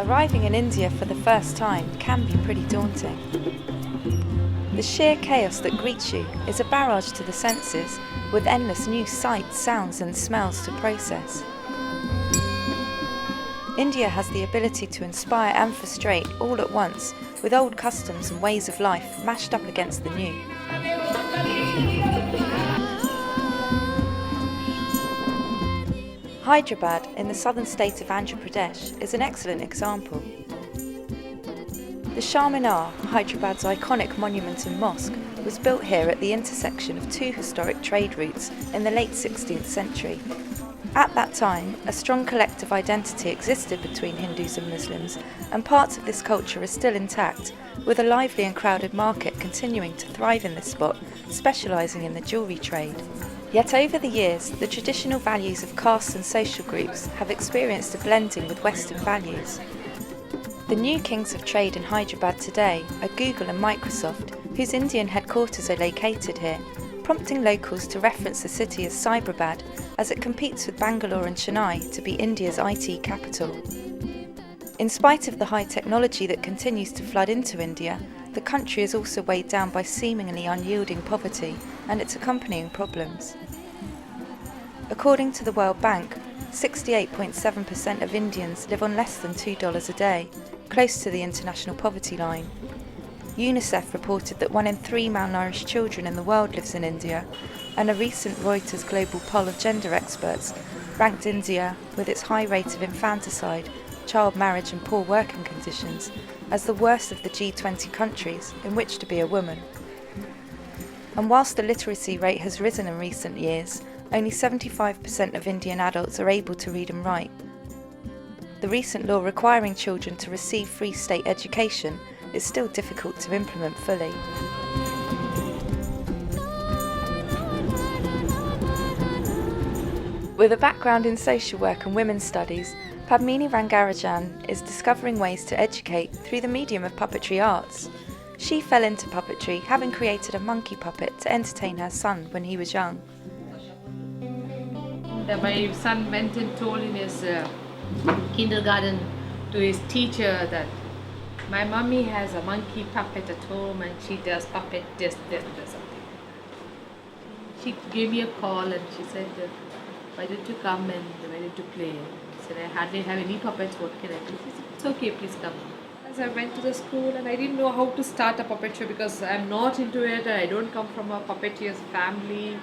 Arriving in India for the first time can be pretty daunting. The sheer chaos that greets you is a barrage to the senses, with endless new sights, sounds and smells to process. India has the ability to inspire and frustrate all at once, with old customs and ways of life mashed up against the new. Hyderabad, in the southern state of Andhra Pradesh, is an excellent example. The Charminar, Hyderabad's iconic monument and mosque, was built here at the intersection of two historic trade routes in the late 16th century. At that time, a strong collective identity existed between Hindus and Muslims, and parts of this culture are still intact, with a lively and crowded market continuing to thrive in this spot, specialising in the jewellery trade. Yet over the years, the traditional values of castes and social groups have experienced a blending with Western values. The new kings of trade in Hyderabad today are Google and Microsoft, whose Indian headquarters are located here, prompting locals to reference the city as Cyberabad as it competes with Bangalore and Chennai to be India's IT capital. In spite of the high technology that continues to flood into India, the country is also weighed down by seemingly unyielding poverty and its accompanying problems. According to the World Bank, 68.7% of Indians live on less than $2 a day, close to the international poverty line. UNICEF reported that 1 in 3 malnourished children in the world lives in India, and a recent Reuters global poll of gender experts ranked India, with its high rate of infanticide, child marriage and poor working conditions, as the worst of the G20 countries in which to be a woman. And whilst the literacy rate has risen in recent years, only 75% of Indian adults are able to read and write. The recent law requiring children to receive free state education is still difficult to implement fully. With a background in social work and women's studies, Padmini Rangarajan is discovering ways to educate through the medium of puppetry arts. She fell into puppetry, having created a monkey puppet to entertain her son when he was young. My son went and told in his kindergarten to his teacher that my mommy has a monkey puppet at home and she does puppet this or something. She gave me a call and she said, why don't you come and why don't you play? I said, I hardly have any puppets, what can I do? She said, it's okay, please come. As I went to the school and I didn't know how to start a puppet show because I'm not into it, I don't come from a puppeteer's family.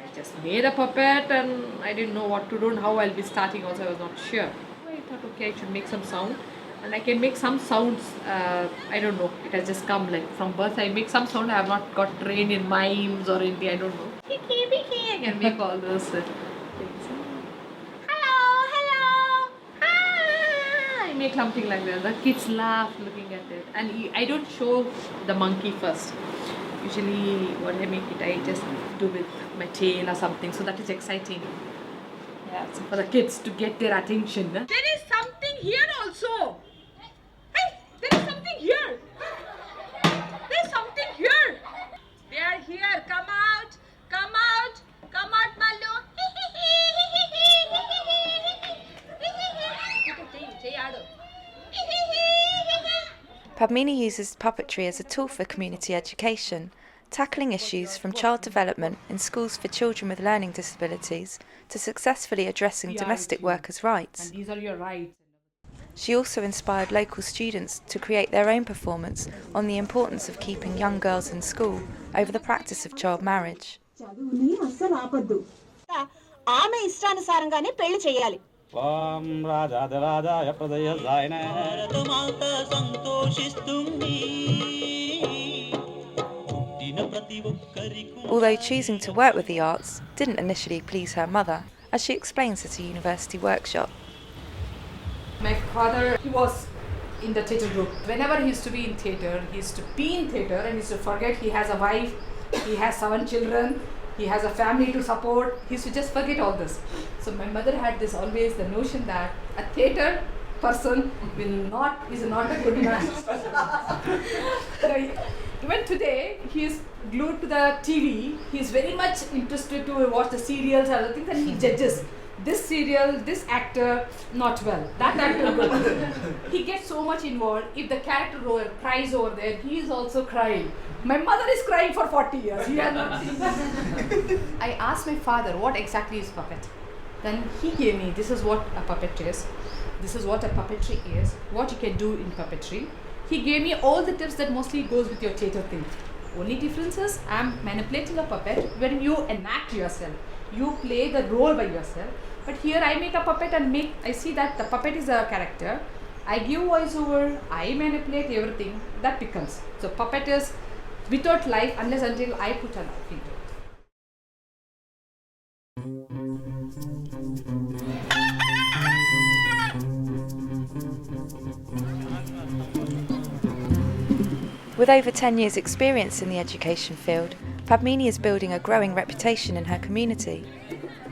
I just made a puppet and I didn't know what to do and how I'll be starting also, I was not sure. I thought, okay, I should make some sound. And I can make some sounds, I don't know, it has just come like from birth. I make some sound, I have not got trained in mimes or anything, I don't know. I can make all those things. Hello, hi. I make something like that. The kids laugh looking at it. And I don't show the monkey first. Usually when I make it, I just do with my tail or something. So that is exciting. Yeah, so for the kids to get their attention. There is something here also. Hey, there is something here. There is something here. They are here. Come out. Come out. Come out, Malu. Padmini uses puppetry as a tool for community education, tackling issues from child development in schools for children with learning disabilities to successfully addressing domestic workers' rights. And these are your rights. She also inspired local students to create their own performance on the importance of keeping young girls in school over the practice of child marriage. ఆమె ఇష్టానుసారంగానే పెళ్లి చేయాలి. Although choosing to work with the arts didn't initially please her mother, as she explains at a university workshop. My father, he was in the theatre group. Whenever he used to be in theatre, he used to be in theatre and he used to forget he has a wife, he has 7 children, he has a family to support. He used to just forget all this. So my mother had this always the notion that a theatre person is not a good man. Even today, he is glued to the TV. He is very much interested to watch the serials and other things, and he judges this serial, this actor not well, that actor good. He gets so much involved. If the character cries over there, he is also crying. My mother is crying for 40 years. He has not seen that. I asked my father what exactly is puppet. Then he gave me, this is what a puppet is. This is what a puppetry is. What you can do in puppetry. He gave me all the tips that mostly goes with your theatre thing. Only difference is I'm manipulating a puppet when you enact yourself. You play the role by yourself. But here I make a puppet and I see that the puppet is a character. I give voiceover, I manipulate everything. That becomes. So puppet is without life unless until I put a life into it. With over 10 years' experience in the education field, Padmini is building a growing reputation in her community.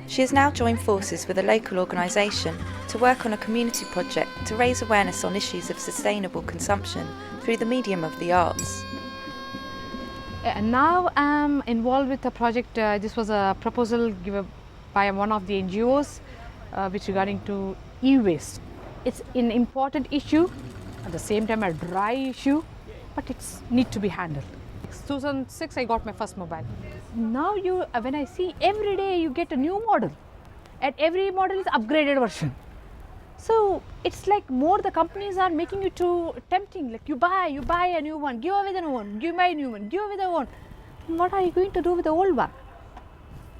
She has now joined forces with a local organisation to work on a community project to raise awareness on issues of sustainable consumption through the medium of the arts. Now I'm involved with a project. This was a proposal given by one of the NGOs which regarding to e-waste. It's an important issue, at the same time a dry issue, but it's need to be handled. 2006 I got my first mobile. Now when I see every day you get a new model, and every model is upgraded version. So it's like more the companies are making you too tempting, like you buy a new one, give away the new one, give a new one, give away the one. What are you going to do with the old one?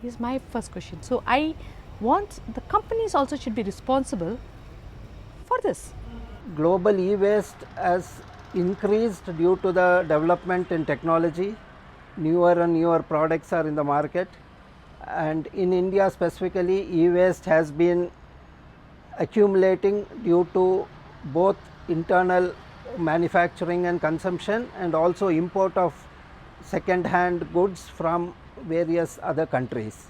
Is my first question. So I want the companies also should be responsible for this. Global e-waste has increased due to the development in technology. Newer and newer products are in the market, and in India specifically e-waste has been accumulating due to both internal manufacturing and consumption and also import of second hand goods from various other countries.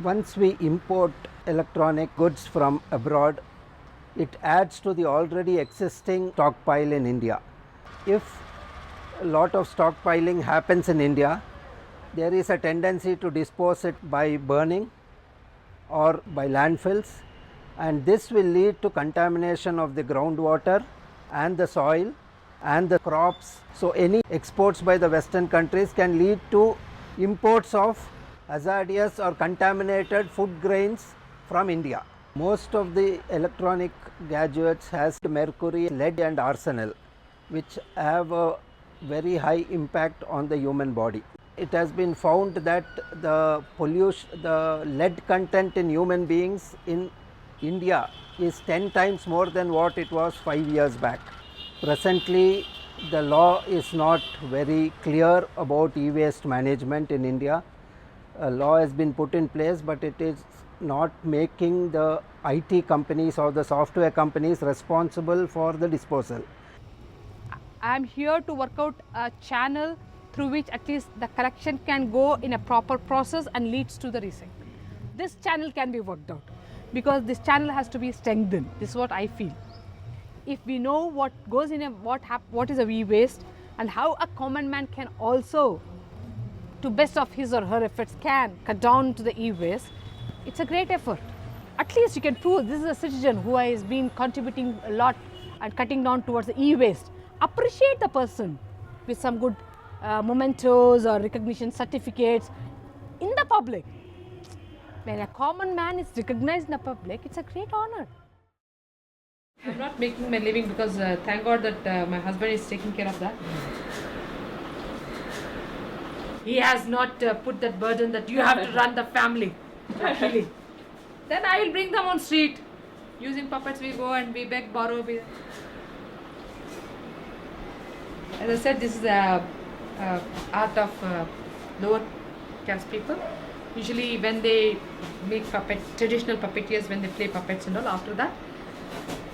Once we import electronic goods from abroad, it adds to the already existing stockpile in India. If a lot of stockpiling happens in India, there is a tendency to dispose it by burning or by landfills, and this will lead to contamination of the groundwater and the soil and the crops. So any exports by the Western countries can lead to imports of hazardous or contaminated food grains from India. Most of the electronic gadgets has mercury, lead and arsenal, which have a very high impact on the human body. It has been found that the lead content in human beings in India is 10 times more than what it was 5 years back. Presently, the law is not very clear about e-waste management in India. A law has been put in place, but it is not making the IT companies or the software companies responsible for the disposal. I am here to work out a channel through which at least the collection can go in a proper process and leads to the recycling. This channel can be worked out because this channel has to be strengthened. This is what I feel. If we know what goes in what is a e-waste and how a common man can also, to best of his or her efforts, can cut down to the e-waste, it's a great effort. At least you can prove this is a citizen who has been contributing a lot and cutting down towards the e-waste. Appreciate the person with some good mementos or recognition certificates in the public. When a common man is recognized in the public, it's a great honor. I'm not making my living because thank God that my husband is taking care of that. He has not put that burden that you have to run the family. Luckily. Then I will bring them on street. Using puppets we go and we beg, borrow. As I said, this is the art of lower caste people. Usually when they make puppets, traditional puppeteers, when they play puppets and all, after that,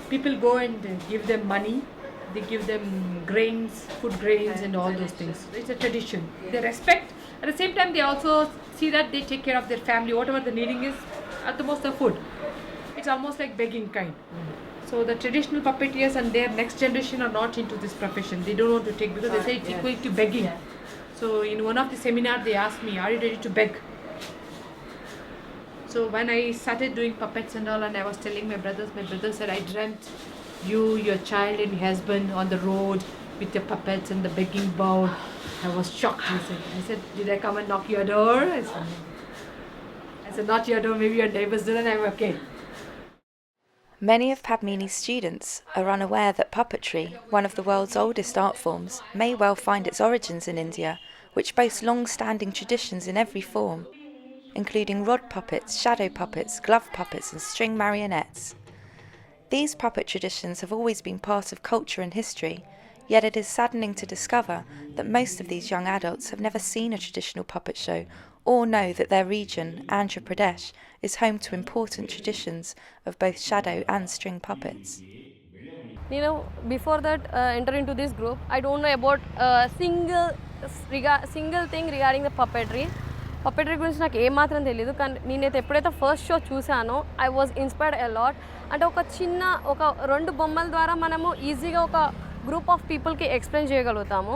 people go and give them money. They give them grains, food grains and all those things. It's a tradition. They respect. At the same time, they also see that they take care of their family. Whatever the needing is, at the most the food. It's almost like begging kind. So the traditional puppeteers and their next generation are not into this profession. They don't want to take because they say it's equal to begging. So in one of the seminars they asked me, are you ready to beg? So when I started doing puppets and all, and I was telling my brother said, I dreamt you, your child and your husband on the road with your puppets and the begging bowl. I was shocked. I said, did I come and knock your door? I said, not your door, maybe your neighbor's door, and I'm okay. Many of Padmini's students are unaware that puppetry, one of the world's oldest art forms, may well find its origins in India, which boasts long-standing traditions in every form, including rod puppets, shadow puppets, glove puppets and string marionettes. These puppet traditions have always been part of culture and history, yet it is saddening to discover that most of these young adults have never seen a traditional puppet show or know that their region, Andhra Pradesh, is home to important traditions of both shadow and string puppets. Before that enter into this group, I don't know about single thing regarding the puppetry. పప్పెటరీ గురించి నాకు ఏమాత్రం తెలియదు. కానీ నేనైతే ఎప్పుడైతే first show చూసానో I was inspired a lot. అంటే ఒక రెండు బొమ్మల ద్వారా మనము ఈజీగా ఒక గ్రూప్ ఆఫ్ పీపుల్కి ఎక్స్ప్లెయిన్ చేయగలుగుతాము.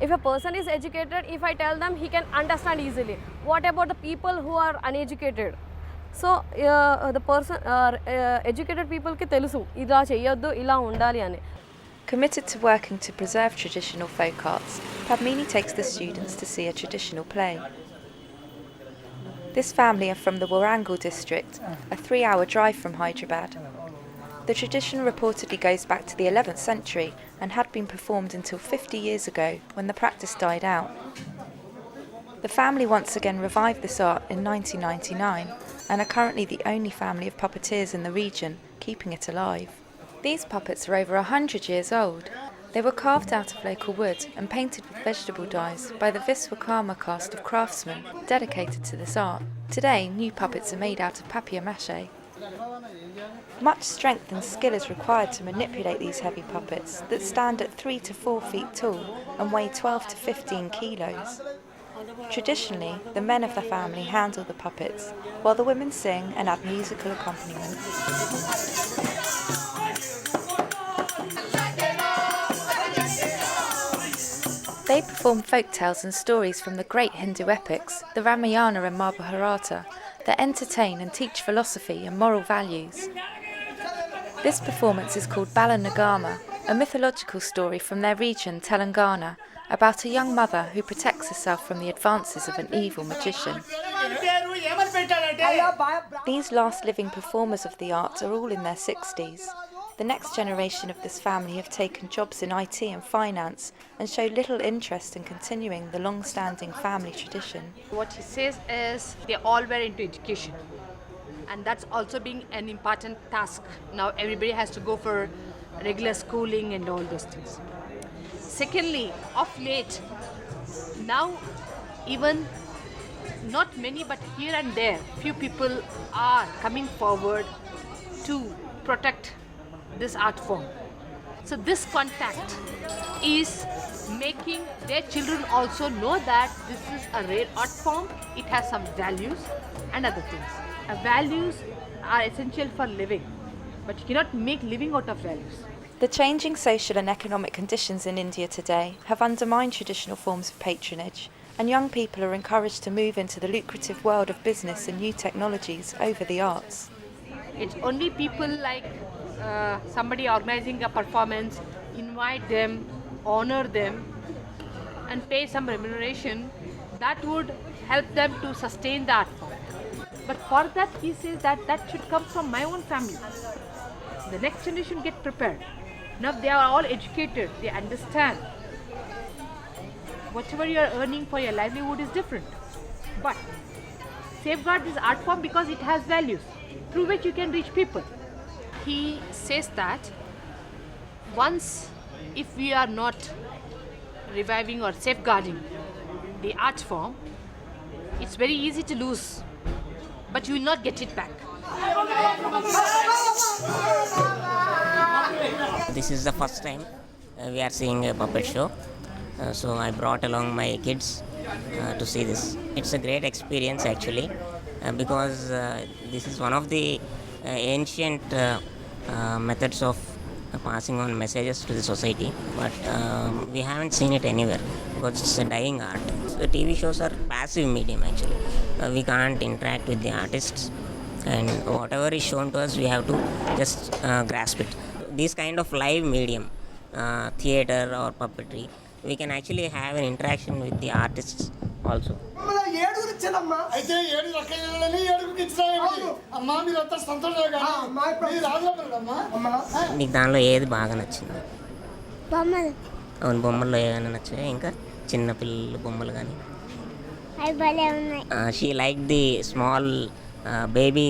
If a person is educated, if I tell them he can understand easily. What about the people who are uneducated? So the person educated పీపుల్కి తెలుసు ఇలా చేయొద్దు, ఇలా ఉండాలి అని. Committed to working to preserve traditional folk arts, Padmini takes the students to see a traditional play. This family are from the Warangal district, a 3-hour drive from Hyderabad. The tradition reportedly goes back to the 11th century and had been performed until 50 years ago when the practice died out. The family once again revived this art in 1999 and are currently the only family of puppeteers in the region keeping it alive. These puppets are over 100 years old. They were carved out of local wood and painted with vegetable dyes by the Viswakarma caste of craftsmen dedicated to this art. Today, new puppets are made out of papier-mâché. Much strength and skill is required to manipulate these heavy puppets that stand at 3 to 4 feet tall and weigh 12 to 15 kilos. Traditionally, the men of the family handle the puppets, while the women sing and add musical accompaniment. They perform folk tales and stories from the great Hindu epics, the Ramayana and Mahabharata, that entertain and teach philosophy and moral values. This performance is called Balanagama, a mythological story from their region, Telangana, about a young mother who protects herself from the advances of an evil magician. These last living performers of the art are all in their 60s. The next generation of this family have taken jobs in IT and finance and show little interest in continuing the long-standing family tradition. What he says is they all were into education, and that's also being an important task. Now everybody has to go for regular schooling and all those things. Secondly, of late, now even not many but here and there, few people are coming forward to protect this art form. So this contact is making their children also know that this is a rare art form, it has some values and other things. Values are essential for living, but you cannot make living out of values. The changing social and economic conditions in India today have undermined traditional forms of patronage, and young people are encouraged to move into the lucrative world of business and new technologies over the arts. It's only people like somebody organizing a performance, invite them, honor them and pay some remuneration, that would help them to sustain the art form. But for that he says that should come from my own family. The next generation get prepared. Now they are all educated, they understand. Whatever you are earning for your livelihood is different. But safeguard this art form because it has values through which you can reach people. He says that once if we are not reviving or safeguarding the art form, it's very easy to lose, but you will not get it back. This is the first time we are seeing a puppet show, so I brought along my kids to see this. It's a great experience actually, because this is one of the ancient methods of passing on messages to the society, but we haven't seen it anywhere because it's a dying art. The TV shows are passive medium actually. We can't interact with the artists, and whatever is shown to us, we have to just grasp it. This kind of live medium, theater or puppetry, we can actually have an interaction with the artists also. అయితే ఏడు రకాలని ఏడుగురికి ఇచ్చినా అమ్మా మీరు అంతా సంతోషంగా కానీ మీరు రాజమ్మా నీకు దానిలో ఏది బాగా నచ్చింది? బొమ్మలు అవును, బొమ్మల్లో ఏమైనా నచ్చాయి? ఇంకా చిన్న పిల్లల బొమ్మలు కానీ? అవి భలే ఉన్నాయి. She like the small baby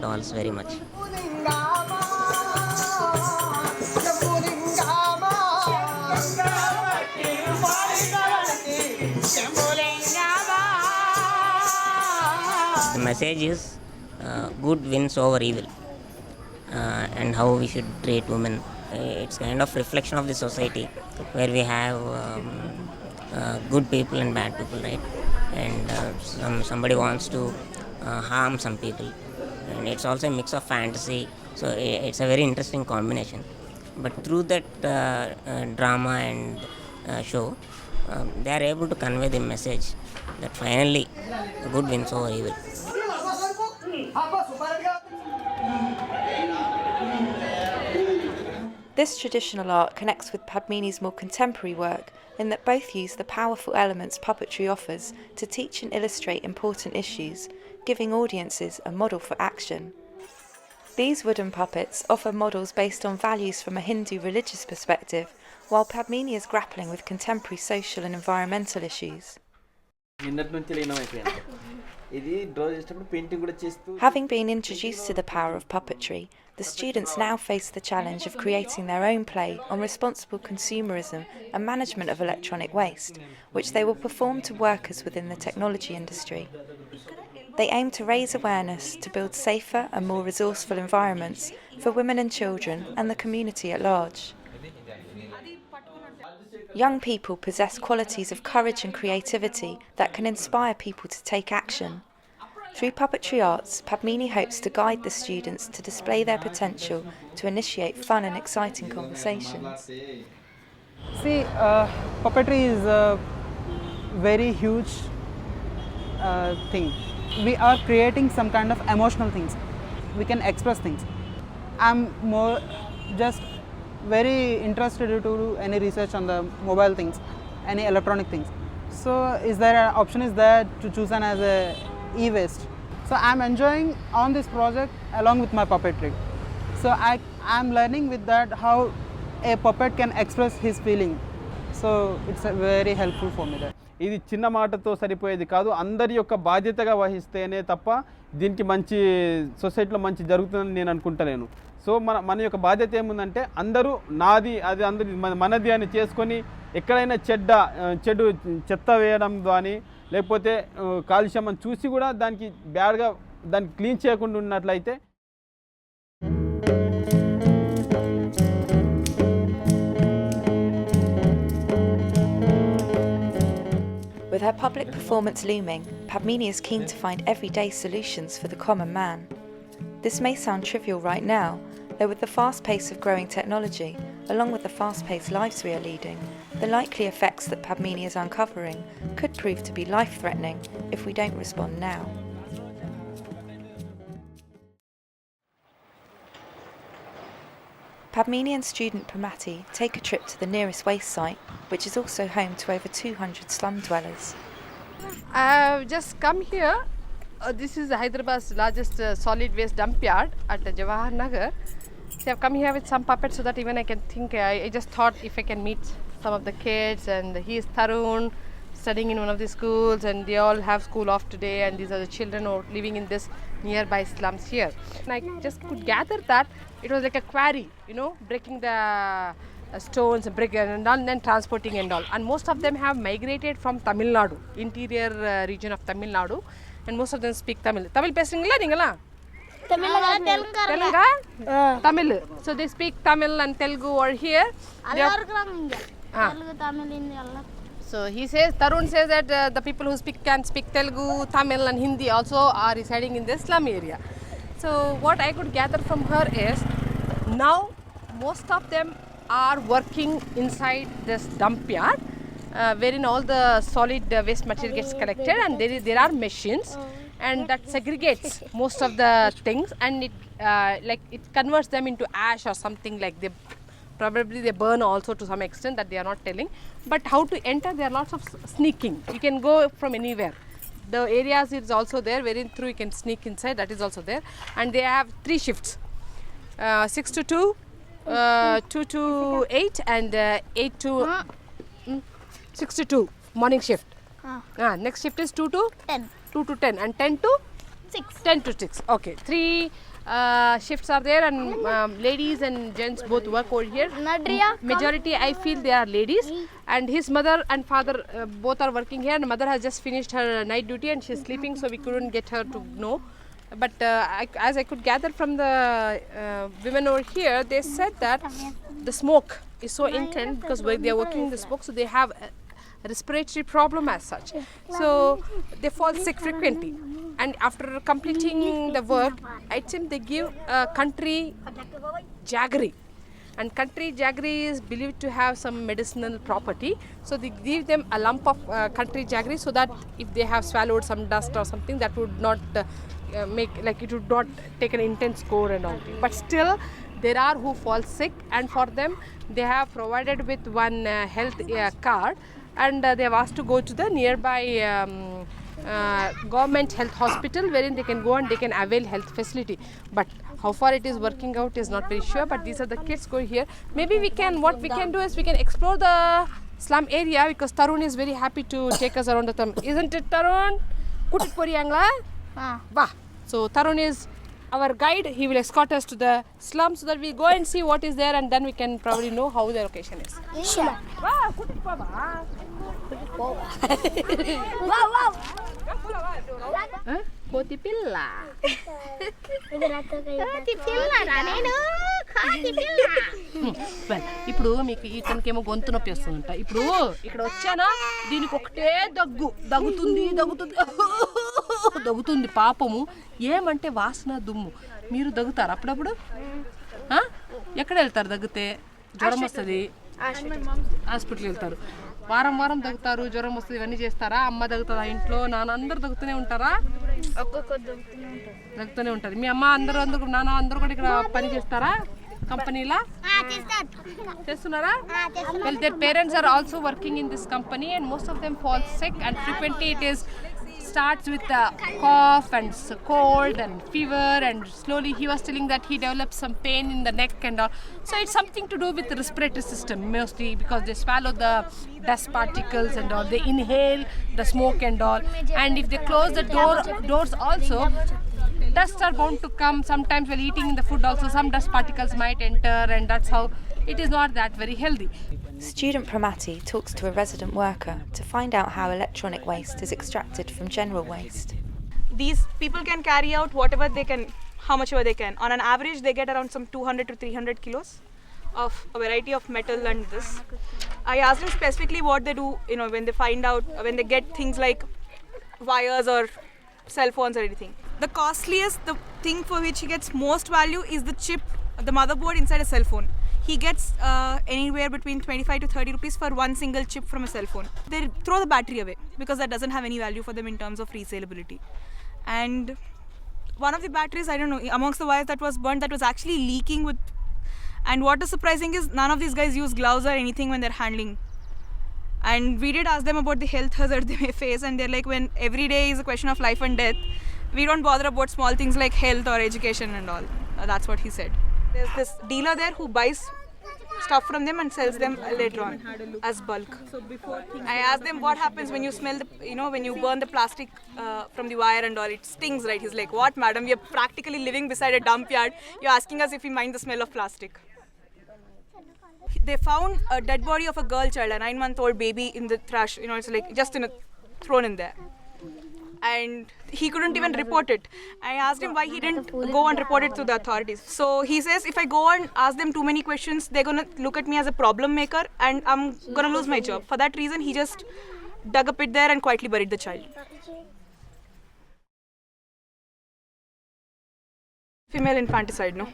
dolls very much. The message is good wins over evil, and how we should treat women. It's kind of reflection of the society where we have good people and bad people, right? And somebody wants to harm some people, and it's also a mix of fantasy, so it's a very interesting combination. But through that drama and show, they are able to convey the message that finally good wins over evil. This traditional art connects with Padmini's more contemporary work in that both use the powerful elements puppetry offers to teach and illustrate important issues, giving audiences a model for action. These wooden puppets offer models based on values from a Hindu religious perspective, while Padmini is grappling with contemporary social and environmental issues. Having been introduced to the power of puppetry, the students now face the challenge of creating their own play on responsible consumerism and management of electronic waste, which they will perform to workers within the technology industry. They aim to raise awareness to build safer and more resourceful environments for women and children and the community at large. Young people possess qualities of courage and creativity that can inspire people to take action. Through puppetry arts, Padmini hopes to guide the students to display their potential to initiate fun and exciting conversations. See, puppetry is a very huge thing. We are creating some kind of emotional things. We can express things. I'm more just very interested to do any research on the mobile things, any electronic things. So is there an option is there to choose an as a e-waste. So I'm enjoying on this project along with my puppetry. So I'm learning with that how a puppet can express his feeling. So it's very helpful for me that. ఇది చిన్న మాటతో సరిపోయేది కాదు, అందరి యొక్క బాధ్యతగా వహిస్తేనే తప్ప దీనికి మంచి సొసైటీలో మంచి జరుగుతుందని నేను అనుకుంటలేను. సో మన యొక్క బాధ్యత ఏముందంటే అందరూ నాది అది అందరి మనది అని చేసుకొని ఎక్కడైనా చెడు చెత్త వేయడం కానీ లేకపోతే కాలుష్యం అని చూసి కూడా దానికి బ్యాడ్గా దానికి క్లీన్ చేయకుండా ఉన్నట్లయితే. With her public performance looming, Padmini is keen to find everyday solutions for the common man. This may sound trivial right now, though with the fast pace of growing technology, along with the fast-paced lives we are leading, the likely effects that Padmini is uncovering could prove to be life-threatening if we don't respond now. Padmini and student Pramati take a trip to the nearest waste site, which is also home to over 200 slum dwellers. I've just come here. This is Hyderabad's largest solid waste dump yard at Jawahar Nagar. So I've come here with some puppets so that even I can think, I just thought if I can meet some of the kids, and he is Tarun, studying in one of the schools, and they all have school off today, and these are the children who are living in this nearby slums here. And I just could gather that it was like a quarry, breaking the stones, brick and then transporting and all. And most of them have migrated from Tamil Nadu, interior region of Tamil Nadu, and most of them speak Tamil. Tamil pesingla ningala? Tamil. So they speak Tamil and Telugu over here. So he says, Tarun says that the people who can speak Telugu, Tamil and Hindi also are residing in this slum area. So what I could gather from her is Now, most of them are working inside this dump yard, wherein all the solid waste material gets collected, and there are machines, and that segregates most of the things, and it converts them into ash or something. Like probably they burn also to some extent that they are not telling. But how to enter? There are lots of sneaking. You can go from anywhere. The areas is also there wherein through you can sneak inside. That is also there, and they have 3 shifts: 6 to 2, 2 to 8, and 8 to 6 to 2 morning shift. Next shift is 2 to 10. 2 to 10 and 10 to 6. 10 to 6. Okay, 3 shifts are there, and ladies and gents both work over here. Majority I feel they are ladies, and his mother and father both are working here, and mother has just finished her night duty and she's sleeping, so we couldn't get her to know. But as I could gather from the women over here, they said that the smoke is so intense because they are working in the smoke, so they have a respiratory problem as such. So they fall sick frequently. And after completing the work, I think they give country jaggery. And country jaggery is believed to have some medicinal property. So they give them a lump of country jaggery so that if they have swallowed some dust or something, that would not it would not take an intense score and all. But still, there are who fall sick, and for them, they have provided with one health card, and they have asked to go to the nearby government health hospital wherein they can go and they can avail health facility. But how far it is working out is not very sure. But these are the kids go here. Maybe what we can do is we can explore the slum area, because Tarun is very happy to take us around the slum. Isn't it, Tarun? Kutit Poriangla? Bah. So Tarun is our guide. He will escort us to the slum so that we go and see what is there, and then we can probably know how the location is. Sure. Wow, kutit pa ba? కోతి పిల్ల ఇప్పుడు మీకు ఇతనికేమో గొంతు నొప్పి వస్తుందంట. ఇప్పుడు ఇక్కడ వచ్చానా, దీనికి ఒకటే దగ్గుతుంది పాపము. ఏమంటే వాసన, దుమ్ము. మీరు దగ్గుతారు అప్పుడప్పుడు? ఎక్కడ వెళ్తారు దగ్గితే? జ్వరం వస్తుంది, హాస్పిటల్కి వెళ్తారు. వారం దగ్గుతారు, జ్వరం వస్తుంది, ఇవన్నీ చేస్తారా? అమ్మ దగ్గుతుందా ఇంట్లో? నాన్న అందరు దగ్గుతూనే ఉంటారా? దగ్గుతూనే ఉంటారు. మీ అమ్మ అందరూ నాన్న అందరూ కూడా ఇక్కడ పని చేస్తారా కంపెనీలా? చేస్తున్నారా? Well, their parents are also working in this company, and most of them fall sick, and frequently it starts with a cough and cold and fever, and slowly he was telling that he developed some pain in the neck and all. So it's something to do with the respiratory system mostly, because they swallow the dust particles and all, they inhale the smoke and all, and if they close the doors also, dust are bound to come. Sometimes while eating in the food also some dust particles might enter, and that's how it is not that very healthy. Student Pramati talks to a resident worker to find out how electronic waste is extracted from general waste. These people can carry out whatever they can, how much ever they can. On an average, they get around some 200 to 300 kilos of a variety of metal and this. I asked them specifically what they do, when they find out, when they get things like wires or cell phones or anything. The costliest, the thing for which he gets most value is the chip, the motherboard inside a cell phone. He gets anywhere between 25 to 30 rupees for one single chip from a cell phone. They throw the battery away because that doesn't have any value for them in terms of resaleability. And one of the batteries, I don't know, amongst the wires that was burnt, that was actually leaking with. And what is surprising is none of these guys use gloves or anything when they're handling. And we did ask them about the health hazard they may face, and they're like, when every day is a question of life and death, we don't bother about small things like health or education and all. That's what he said. There's this dealer there who buys stuff from them and sells them later on as bulk. I asked them what happens when you smell when you burn the plastic from the wire and all, it stings, right? He's like, what madam, we are practically living beside a dump yard, you're asking us if we mind the smell of plastic. They found a dead body of a girl child, a 9-month-old baby in the trash, it's like just thrown in there. And he couldn't even report it. I asked him why he didn't go and report it to the authorities. So he says, if I go and ask them too many questions, they're going to look at me as a problem maker and I'm going to lose my job. For that reason, he just dug a pit there and quietly buried the child. Female infanticide, no?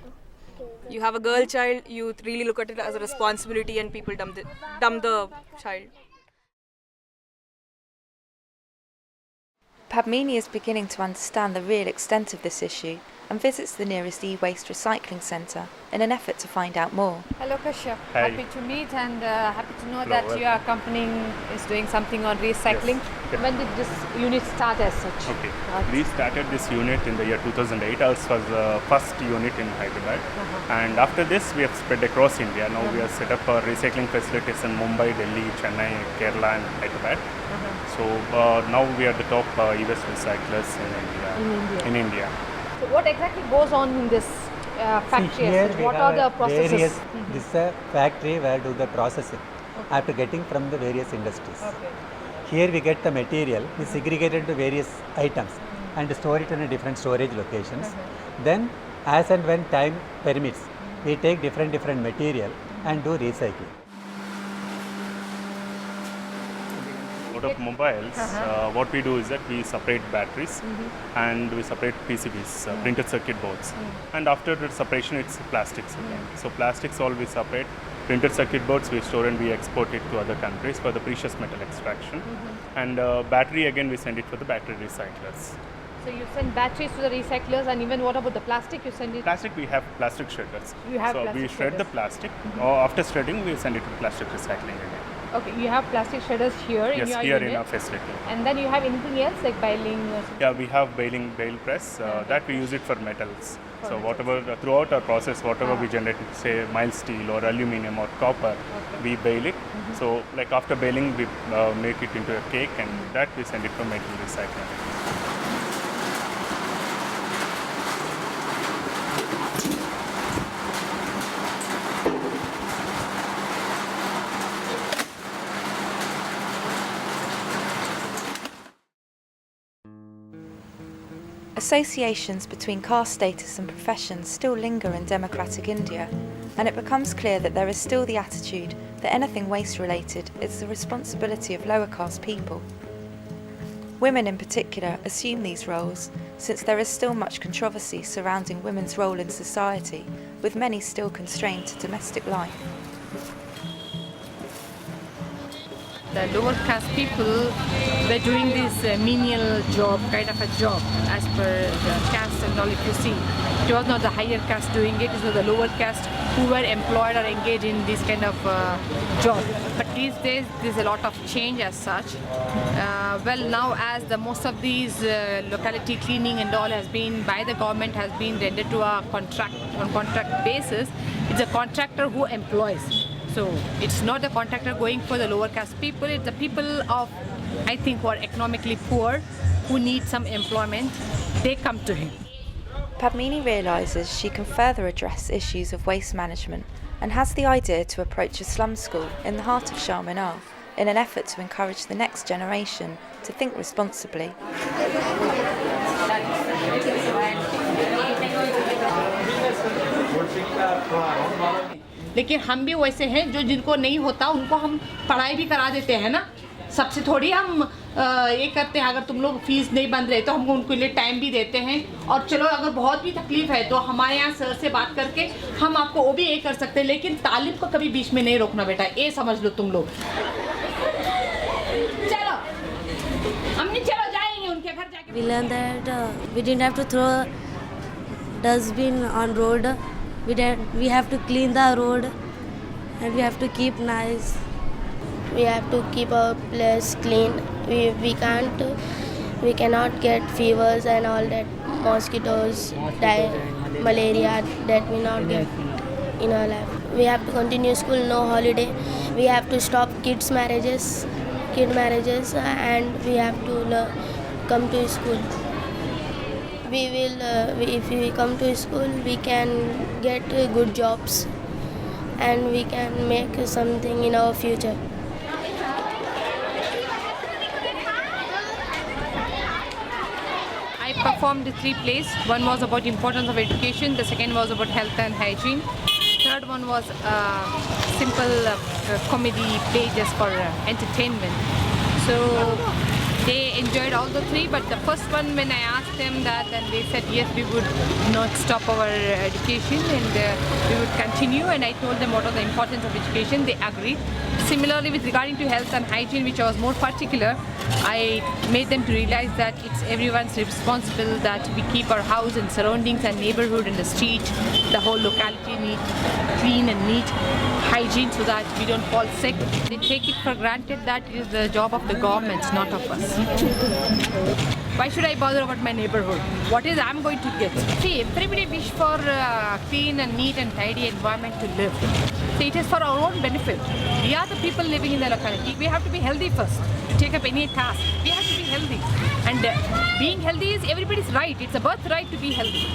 You have a girl child, you really look at it as a responsibility and people dump the child. Padmini is beginning to understand the real extent of this issue and visits the nearest e-waste recycling centre in an effort to find out more. Hello Kashyap, Hi. happy to meet and happy to know Hello, that welcome. your company is doing something on recycling. Yes. When did this unit start as such? Okay. We started this unit in the year 2008. Ours was the first unit in Hyderabad. And after this, we have spread across India. Now we have set up recycling facilities in Mumbai, Delhi, Chennai, Kerala and Hyderabad. So now we are the top e-waste recyclers in India. So what exactly goes on in this factory? What are the processes? This is a factory where do the processing after getting from the various industries. Here we get the material, we segregate it into various items and store it in different storage locations. Then as and when time permits, we take different material and do recycling. Out of mobiles, what we do is that we separate batteries and we separate PCBs, printed circuit boards. And after the separation, it's plastics again. So plastics all we separate, printed circuit boards we store and we export it to other countries for the precious metal extraction. And battery again we send it for the battery recyclers. So you send batteries to the recyclers, and even what about the plastic? You send it? Plastic, we have plastic shredders. You have so plastic we shred the shredders. plastic. Or after shredding, we send it to plastic recycling again. Okay, you have plastic shredders here in Yes, your here unit. in our facility. And then you have anything else like biling or something? Yeah, we have bale press. That we use it for metals. So whatever throughout our process, whatever we generate, say mild steel or aluminium or copper, we bale it. So like after baling, we make it into a cake, and that we send it for metal recycling. Associations between caste status and professions still linger in democratic India, and it becomes clear that there is still the attitude that anything waste-related is the responsibility of lower caste people. Women in particular assume these roles, since there is still much controversy surrounding women's role in society, with many still constrained to domestic life. The lower caste people were doing this menial job, kind of a job, as per the caste and all. If you see, it was not the higher caste doing it; it was the lower caste who were employed or engaged in this kind of job. But these days, there's a lot of change as such. Well, now as the most of these locality cleaning and all has been by the government, has been rendered to a contract basis. It's a contractor who employs. So it's not the contractor going for the lower caste people, it's the people of, I think, who are economically poor, who need some employment, they come to him. Padmini realises she can further address issues of waste management and has the idea to approach a slum school in the heart of Charminar in an effort to encourage the next generation to think responsibly. लेकिन हम भी वैसे हैं जो जिनको नहीं होता उनको हम पढ़ाई भी करा देते हैं ना, सबसे थोड़ी हम ये करते हैं। अगर तुम लोग फीस नहीं बंद रहे तो हम उनके लिए टाइम भी देते हैं, और चलो अगर बहुत भी तकलीफ है तो हमारे यहाँ सर से बात करके हम आपको वो भी ये कर सकते हैं, लेकिन तालीम को कभी बीच में नहीं रोकना बेटा, ये समझ लो तुम लोग। चलो हमने चलो जाएंगे उनके घर जाके। We learned that we didn't have to throw dustbin on road. We have to clean the road and we have to keep nice. We have to keep our place clean. We cannot get fevers and all that, mosquitoes, malaria that we not get in our life. We have to continue school, no holiday. We have to stop kid marriages, and we have to come to school. If we come to school, we can get good jobs and we can make something in our future. I performed 3 plays. One was about importance of education, the second was about health and hygiene, third one was simple comedy play just for entertainment. So They enjoyed all the three, but the first one, when I asked them that, then they said yes, we would not stop our education and we would continue. And I told them what was the importance of education. They agreed. Similarly, with regarding to health and hygiene, which I was more particular, I made them to realize that it's everyone's responsible that we keep our house and surroundings and neighborhood and the street, the whole locality neat, clean and neat, hygiene, so that we don't fall sick. They take it for granted that it is the job of the government, not of us. Why should I bother about my neighborhood? What is I'm going to get? See, everybody wish for clean and neat and tidy environment to live. See, it is for our own benefit. We are the people living in the locality. We have to be healthy first. To take up any task, we have to be healthy. And being healthy is everybody's right. It's a birthright to be healthy.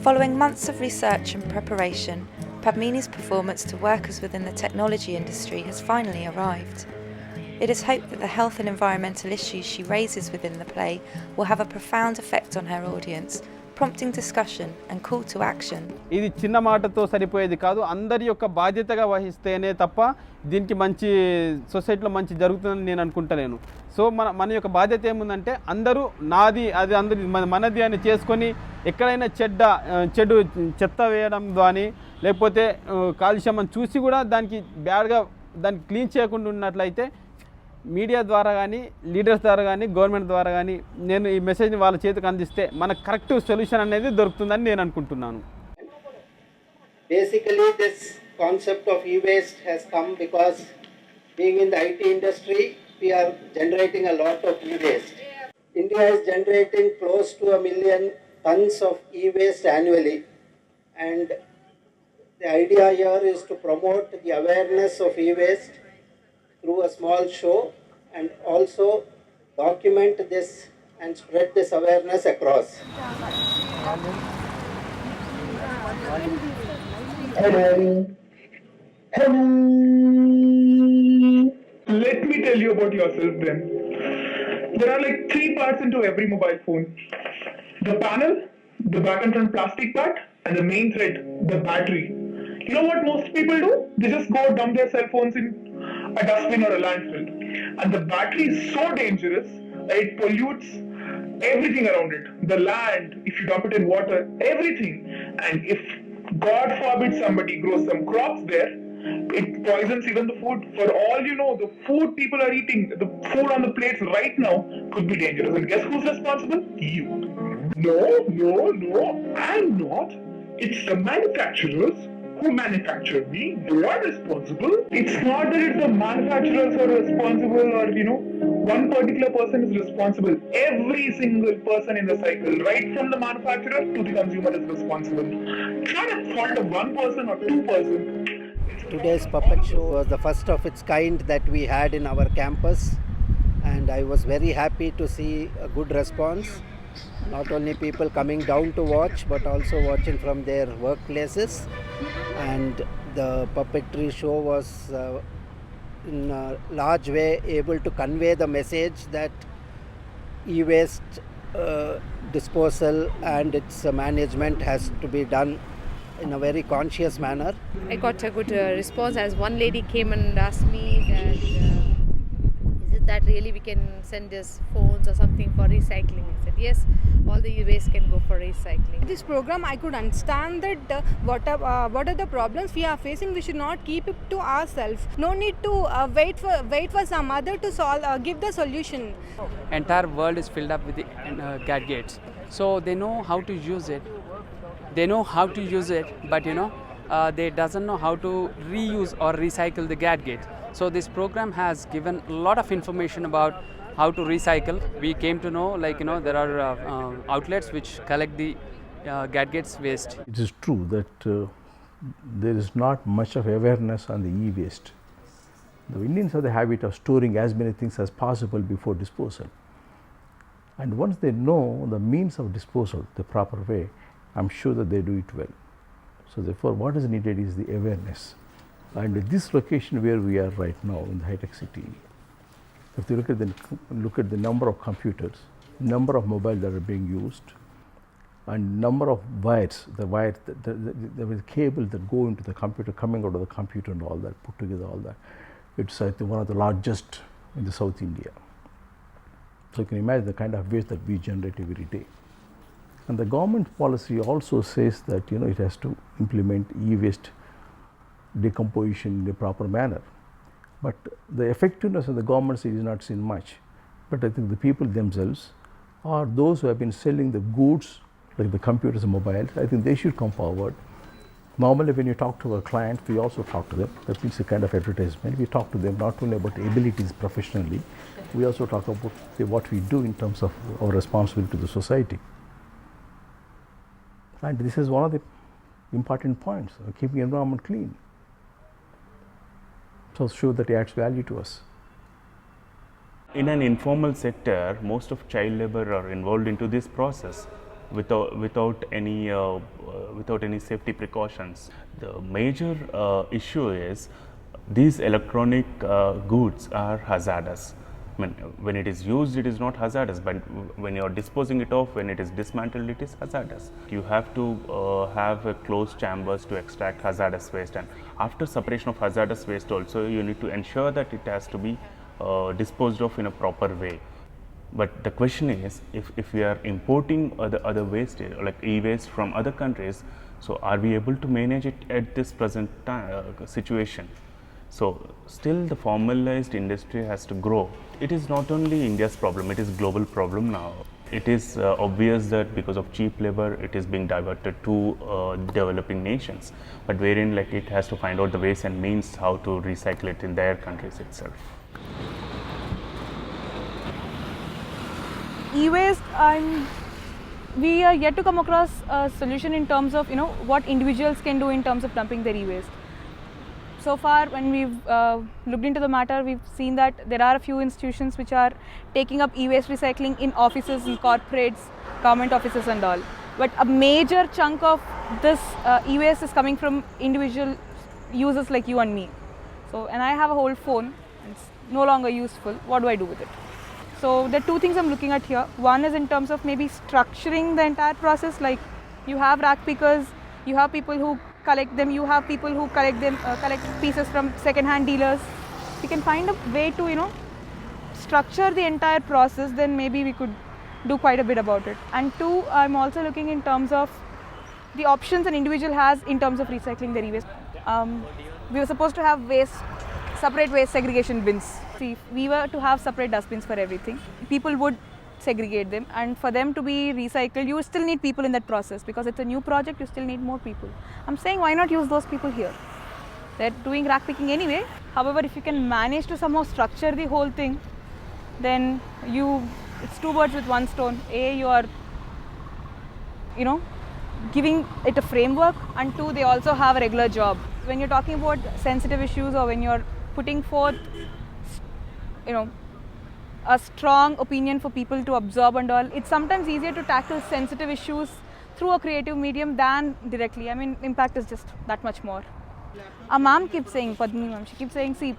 Following months of research and preparation, Padmini's performance to workers within the technology industry has finally arrived. It is hoped that the health and environmental issues she raises within the play will have a profound effect on her audience, prompting discussion and call to action. ఇది చిన్న మాటతో సరిపోయేది కాదు, అందరి యొక్క బాధ్యతగా వహిస్తేనే తప్ప దీనికి మంచి సొసైటీలో మంచి జరుగుతుందని నేను అనుకుంటలేను. సో మన యొక్క బాధ్యత ఏముందంటే అందరూ నాది అది అందరి మనది అని చేసుకొని ఎక్కడైనా చెడు చెత్త వేయడం కానీ లేకపోతే కాలుష్యం అని చూసి కూడా దానికి బ్యాడ్గా దాన్ని క్లీన్ చేయకుండా ఉన్నట్లయితే మీడియా ద్వారా కానీ లీడర్స్ ద్వారా కానీ గవర్నమెంట్ ద్వారా కానీ నేను ఈ మెసేజ్ని వాళ్ళ చేతికి అందిస్తే మనకు కరెక్ట్ సొల్యూషన్ అనేది దొరుకుతుందని నేను అనుకుంటున్నాను. Basically this concept of e-waste has come because being in the IT industry we are generating a lot of e-waste. India is generating close to 1 million tons of e-waste annually, and the idea here is to promote the awareness of e-waste through a small show and also document this and spread this awareness across. Let me tell you about yourself then. There are like 3 parts into every mobile phone. The panel, the back and front plastic part, and the main thread, the battery. You know what most people do? They just go dump their cell phones in a dustbin or a landfill. And the battery is so dangerous that it pollutes everything around it. The land, if you dump it in water, everything. And if God forbid somebody grows some crops there, it poisons even the food. For all you know, the food people are eating, the food on the plates right now could be dangerous. And guess who's responsible? You. No, I'm not. It's the manufacturers who manufacture me. They are responsible. It's not that it's the manufacturers who are responsible or, one particular person is responsible. Every single person in the cycle, right from the manufacturer to the consumer, is responsible. It's not a fault of one person or two persons. Today's puppet show was the first of its kind that we had in our campus, and I was very happy to see a good response. Not only people coming down to watch, but also watching from their workplaces. And the puppetry show was in a large way able to convey the message that e-waste disposal and its management has to be done in a very conscious manner. I got a good response as one lady came and asked me that is it that really we can send this phones or something for recycling? I said yes, all the e-waste can go for recycling. This program I could understand that what are the problems we are facing, we should not keep it to ourselves. No need to wait for some other to solve give the solution. Entire world is filled up with the gadgets, so they know how to use it. But they doesn't know how to reuse or recycle the gadget. So this program has given a lot of information about how to recycle. We came to know there are outlets which collect the gadgets waste. It is true that there is not much of awareness on the e-waste. The Indians have the habit of storing as many things as possible before disposal. And once they know the means of disposal the proper way, I'm sure that they do it well. So therefore what is needed is the awareness. And this location where we are right now in the high-tech city, if you look at the number of computers, number of mobiles that are being used, and number of wires, the cable that go into the computer, coming out of the computer and all that, put together all that, it's I think one of the largest in the South India. So you can imagine the kind of waste that we generate every day. And the government policy also says that it has to implement e-waste decomposition in a proper manner. But the effectiveness of the government is not seen much. But I think the people themselves, or those who have been selling the goods like the computers and mobiles, I think they should come forward. Normally when you talk to a client, we also talk to them. That means a kind of advertisement. We talk to them not only about abilities professionally, we also talk about what we do in terms of our responsibility to the society. And this is one of the important points, keeping the environment clean. So show that it adds value to us. In an informal sector, most of child labor are involved into this process without any safety precautions. The major issue is these electronic goods are hazardous. When it is used, it is not hazardous, but when you are disposing it off, when it is dismantled, it is hazardous. You have to have closed chambers to extract hazardous waste, and after separation of hazardous waste also, you need to ensure that it has to be disposed of in a proper way. But the question is, if we are importing other waste, like e-waste from other countries, so are we able to manage it at this present situation? So still the formalized industry has to grow. It is not only India's problem, it is global problem now. It is obvious that because of cheap labor, it is being diverted to developing nations, but wherein like it has to find out the ways and means how to recycle it in their countries itself. E-waste, we are yet to come across a solution in terms of what individuals can do in terms of dumping their e-waste. So far, when we've looked into the matter, we've seen that there are a few institutions which are taking up e-waste recycling in offices, in corporates, government offices and all. But a major chunk of this e-waste is coming from individual users like you and me. So, and I have a whole phone, it's no longer useful. What do I do with it? So there are two things I'm looking at here. One is in terms of maybe structuring the entire process, like you have rack pickers, you have people who collect them, you have people who collect them, collect pieces from second-hand dealers. If we can find a way to, structure the entire process, then maybe we could do quite a bit about it. And two, I'm also looking in terms of the options an individual has in terms of recycling their e-waste. We were supposed to have separate waste segregation bins. See, if we were to have separate dustbins for everything, people would segregate them, and for them to be recycled, you still need people in that process because it's a new project, you still need more people. I'm saying why not use those people here? They're doing rack picking anyway. However, if you can manage to somehow structure the whole thing, then it's two birds with one stone. A, you are, giving it a framework, and two, they also have a regular job. When you're talking about sensitive issues or when you're putting forth, a strong opinion for people to absorb and all, it's sometimes easier to tackle sensitive issues through a creative medium than directly. I mean, impact is just that much more. Our mom keeps saying, Padmini ma'am, she keeps saying, see,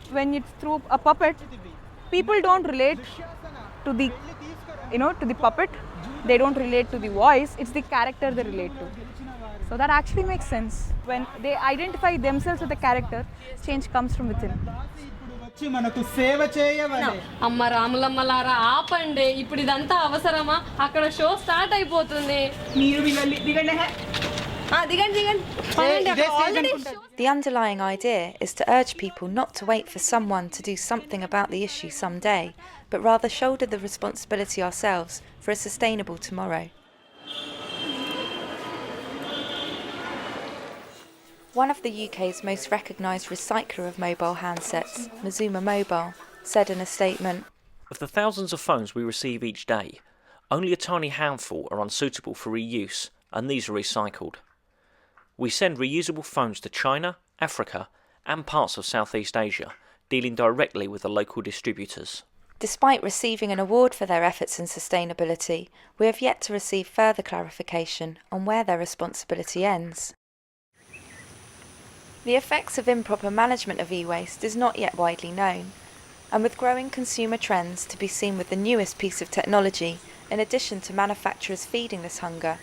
when it's through a puppet, people don't relate to the, to the puppet. They don't relate to the voice. It's the character they relate to. So that actually makes sense. When they identify themselves with the character, change comes from within. అమ్మ రాములమ్మలారా ఆపండి, ఇప్పుడు ఇదంతా అవసరమా? అక్కడ show start అయిపోతుంది. The underlying idea is to urge people not to wait for someone to do something about the issue someday, but rather shoulder the responsibility ourselves for a sustainable tomorrow. One of the UK's most recognised recycler of mobile handsets, Mazuma Mobile, said in a statement, "Of the thousands of phones we receive each day, only a tiny handful are unsuitable for reuse, and these are recycled. We send reusable phones to China, Africa, and parts of Southeast Asia, dealing directly with the local distributors." Despite receiving an award for their efforts in sustainability, we have yet to receive further clarification on where their responsibility ends. The effects of improper management of e-waste is not yet widely known, and with growing consumer trends to be seen with the newest piece of technology, in addition to manufacturers feeding this hunger,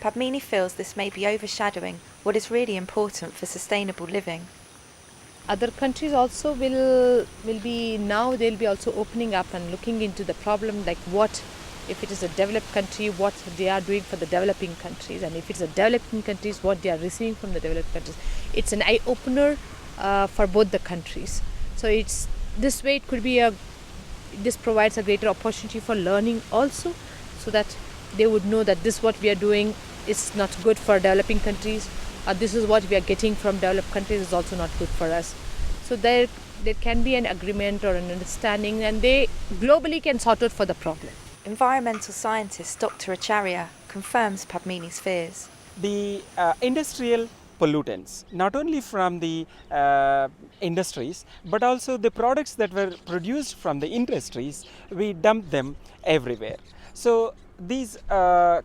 Padmini feels this may be overshadowing what is really important for sustainable living. Other countries also will be now they'll be also opening up and looking into the problem, like what if it is a developed country, what they are doing for the developing countries, and if it's a developing countries, what they are receiving from the developed countries. It's an eye opener for both the countries. So it's this way it could be this provides a greater opportunity for learning also, so that they would know that this what we are doing is not good for developing countries, or this is what we are getting from developed countries is also not good for us. So there can be an agreement or an understanding, and they globally can sort out for the problem. Environmental scientist Dr. Acharya confirms Padmini's fears. The industrial pollutants, not only from the industries, but also the products that were produced from the industries, we dump them everywhere. So these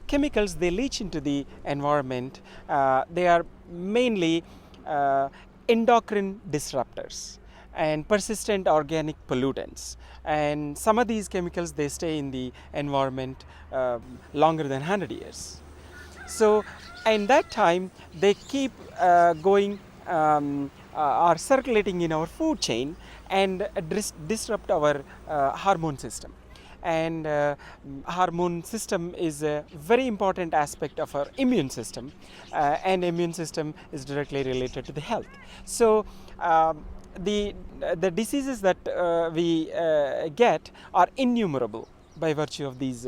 chemicals, they leach into the environment. They are mainly endocrine disruptors and persistent organic pollutants, and some of these chemicals, they stay in the environment longer than 100 years. So in that time they keep going are circulating in our food chain and disrupt our hormone system. And hormone system is a very important aspect of our immune system, and immune system is directly related to the health. So the diseases that we get are innumerable by virtue of these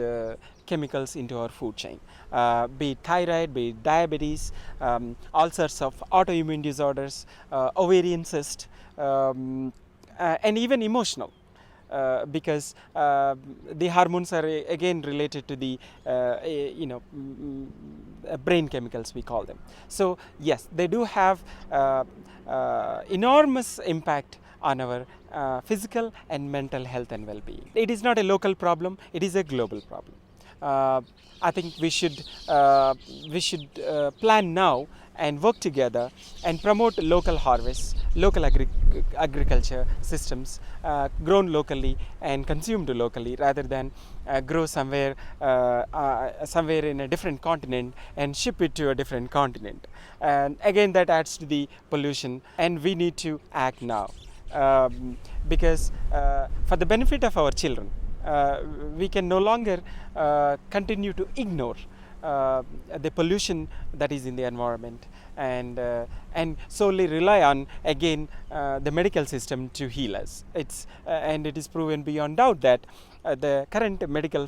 chemicals into our food chain, be it thyroid, be it diabetes, all sorts of autoimmune disorders, ovarian cyst, and even emotional. Because the hormones are again related to the brain chemicals, we call them. So yes, they do have enormous impact on our physical and mental health and well-being. It is not a local problem, it is a global problem. I think we should plan now and work together and promote local harvests, local agriculture systems, grown locally and consumed locally, rather than grow somewhere in a different continent and ship it to a different continent. And again, that adds to the pollution, and we need to act now, because for the benefit of our children, we can no longer continue to ignore the pollution that is in the environment, and solely rely on again the medical system to heal us. And it is proven beyond doubt that the current medical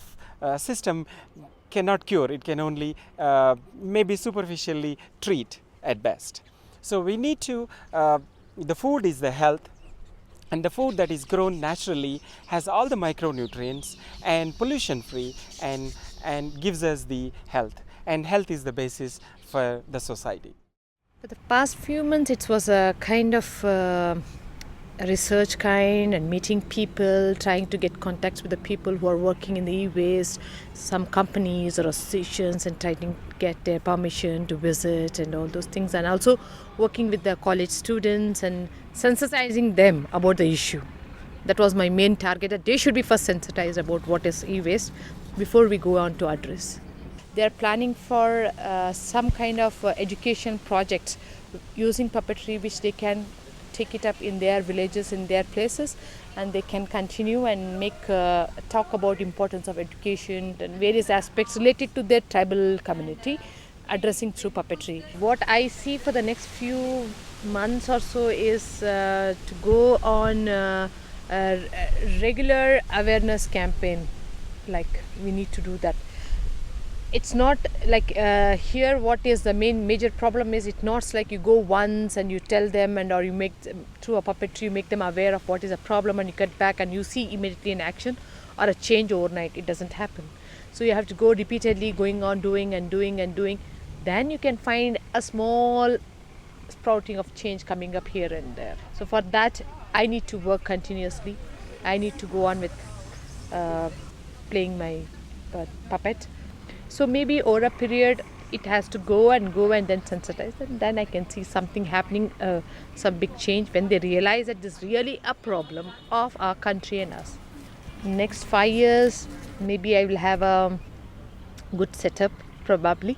system cannot cure. It can only maybe superficially treat at best. So we need to the food is the health, and the food that is grown naturally has all the micronutrients and pollution free, and gives us the health, and health is the basis for the society. For the past few months it was a kind of research kind, and meeting people, trying to get contacts with the people who are working in the e-waste, some companies or associations, and trying to get their permission to visit and all those things, and also working with the college students and sensitizing them about the issue. That was my main target, that they should be first sensitized about what is e-waste before we go on to address. They are planning for some kind of education projects using puppetry, which they can take it up in their villages, in their places, and they can continue and make talk about importance of education and various aspects related to their tribal community, addressing through puppetry. What I see for the next few months or so is to go on a regular awareness campaign. Like, we need to do that. It's not like here what is the major problem is, it's not like you go once and you tell them, and or you make them, through a puppetry you make them aware of what is a problem, and you get back and you see immediately an action or a change overnight. It doesn't happen. So you have to go repeatedly, going on doing and doing and doing. Then you can find a small sprouting of change coming up here and there. So for that I need to work continuously. I need to go on with playing my puppet. So maybe over a period it has to go and then sensitize, and then I can see something happening, some big change when they realize that this is really a problem of our country and us. Next 5 years maybe I will have a good setup probably,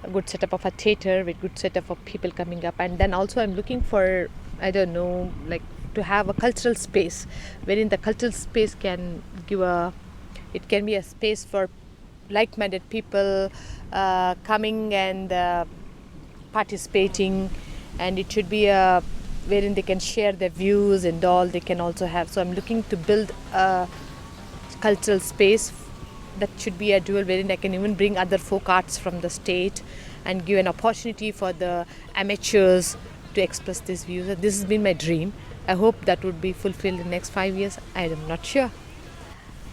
a good setup of a theater with good setup of people coming up. And then also I'm looking for, I don't know, like to have a cultural space wherein the cultural space can give a, it can be a space for like-minded people coming and participating, and it should be a wherein they can share their views and all. They can also have, so I'm looking to build a cultural space that should be a dual, wherein I can even bring other folk arts from the state and give an opportunity for the amateurs to express these views. And this has been my dream. I hope that would be fulfilled in the next 5 years. I am not sure.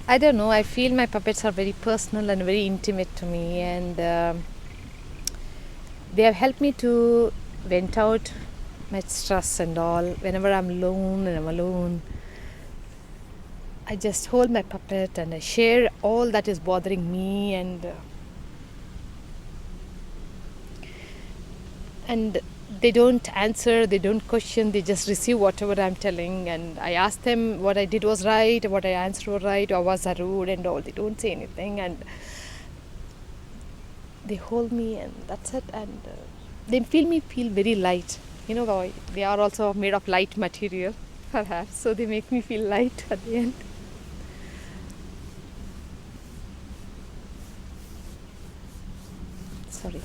I don't know. I feel my puppets are very personal and very intimate to me, and they have helped me to vent out my stress and all. Whenever I'm alone, I just hold my puppet and I share all that is bothering me, and they don't answer, they don't question, they just receive whatever I'm telling. And I ask them what I did was right, what I answered was right, or was I rude and all. They don't say anything, and they hold me, and that's it. And they feel very light. You know, they are also made of light material, perhaps, so they make me feel light at the end. Sorry.